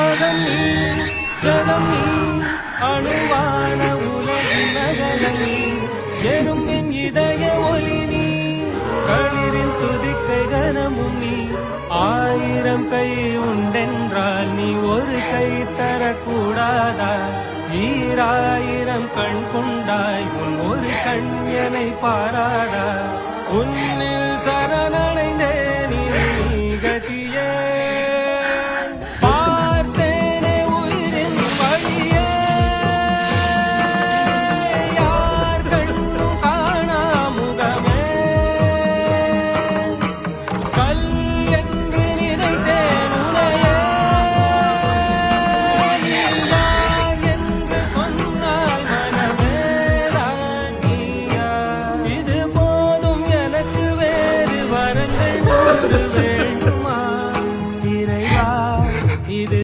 அகம் நீ ஜகம் நீ அணுவான உலகின் நகரம் நீ எறும்பின் இதய ஒளி நீ களிரின் துதிக்கை கனமும் நீ ஆயிரம் கை உண்டென்றால் நீ ஒரு கை தரக்கூடாதா ஈராயிரம் கண் கொண்டாய் உன் ஒரு கண் என்னை பாராதா உன்னில் சரணடைந்தே